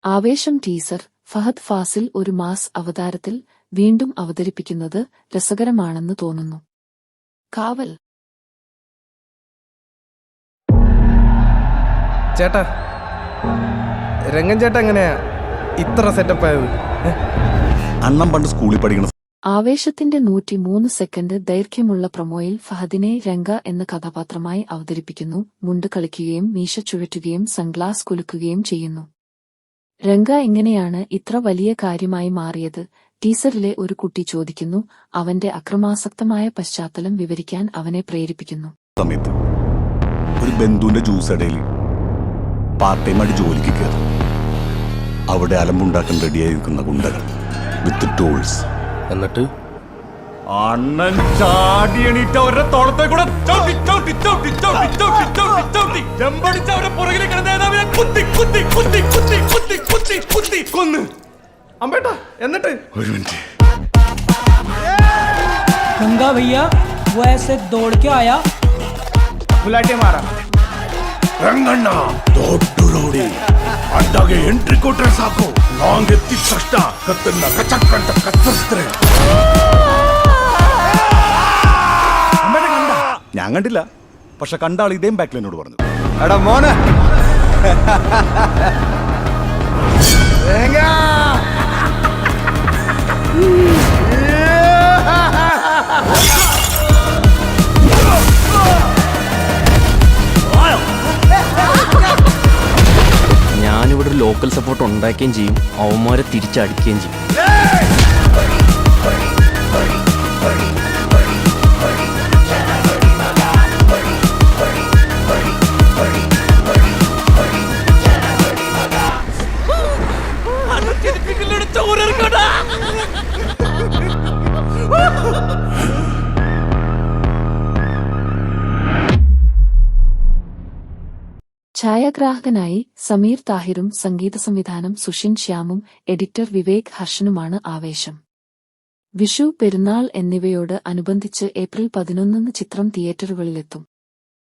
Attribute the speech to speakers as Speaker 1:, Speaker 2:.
Speaker 1: ആവേശം ടീസർ. ഫഹദ് ഫാസിൽ ഒരു മാസ് അവതാരത്തിൽ വീണ്ടും അവതരിപ്പിക്കുന്നത് രസകരമാണെന്ന് തോന്നുന്നു. കാവൽ.
Speaker 2: ചേട്ടാ, രംഗൻ ചേട്ടാ എങ്ങനെയാ ഇത്ര സെറ്റപ്പ് ആയത്?
Speaker 3: അണ്ണം പണ്ട് സ്കൂളിൽ പഠിക്കണം.
Speaker 1: ആവേശത്തിന്റെ 103 സെക്കൻഡ് ദൈർഘ്യമുള്ള പ്രൊമോയിൽ ഫഹദിനെ രംഗ എന്ന കഥാപാത്രമായി അവതരിപ്പിക്കുന്നു. മുണ്ട് കളിക്കുകയും മീശ ചുഴറ്റുകയും സൺഗ്ലാസ് കുലുക്കുകയും ചെയ്യുന്നു. രംഗ എങ്ങനെയാണ് ഇത്ര വലിയ കാര്യമായി മാറിയത്? ടീസറിലെ ഒരു കുട്ടി ചോദിക്കുന്നു. അവന്റെ അക്രമാസക്തമായ പശ്ചാത്തലം വിവരിക്കാൻ അവനെ പ്രേരിപ്പിക്കുന്നു.
Speaker 3: സമയത്ത് ഒരു ബന്ധുവിന്റെ ജ്യൂസ് ഇടയിൽ പാർട്ട് ടൈം ആയിട്ട് ജോലിക്ക് കയറി. അവിടെ അലമ്പുണ്ടാക്കാൻ റെഡിയായി നിൽക്കുന്ന ഗുണ്ടകൾ വിത്ത് ടൂൾസ്.
Speaker 2: എന്നിട്ട്
Speaker 3: അണ്ണൻ ചാടി എണീറ്റ അവരുടെ തോളത്തെ കൂടെ കൊന്ന്.
Speaker 2: അമ്പേട്ടാ, എന്നിട്ട്
Speaker 3: ഒരു മിനിറ്റ്.
Speaker 4: गंगा भैया वो ऐसे दौड़ के आया,
Speaker 2: ಗುಲಾಟೆ ಮಾರ
Speaker 3: ರಂಗಣ್ಣ ದೊಡ್ಡ ರೋಡಿ ಅಡ್ಡಾಗೆ ಎಂಟ್ರಿ ಕೊಟ್ರೆ ಸಾಕು. ಲಾಂಗ್ ಎತ್ತಿದ ತಕ್ಷಣ ಕತ್ತನ್ನ ಕಚಕ್ ಅಂತ ಕತ್ತರಿಸ್ತಾರೆ. ഞാൻ കണ്ടില്ല, പക്ഷെ കണ്ട ആൾ ഇതേം ബാക്കിൽ എന്നോട് പറഞ്ഞു.
Speaker 2: എടാ മോനെ,
Speaker 5: ഞാനിവിടെ ഒരു ലോക്കൽ സപ്പോർട്ട് ഉണ്ടാക്കുകയും ചെയ്യും, അവന്മാരെ തിരിച്ചടിക്കുകയും ചെയ്യും.
Speaker 1: ഛായാഗ്രാഹകനായി സമീർ താഹിറും സംഗീത സംവിധാനം സുഷിൻ ശ്യാമും എഡിറ്റർ വിവേക് ഹർഷനുമാണ് ആവേശം. വിഷു, പെരുന്നാൾ എന്നിവയോട് അനുബന്ധിച്ച് ഏപ്രിൽ 11 ചിത്രം തിയേറ്ററുകളിലെത്തും.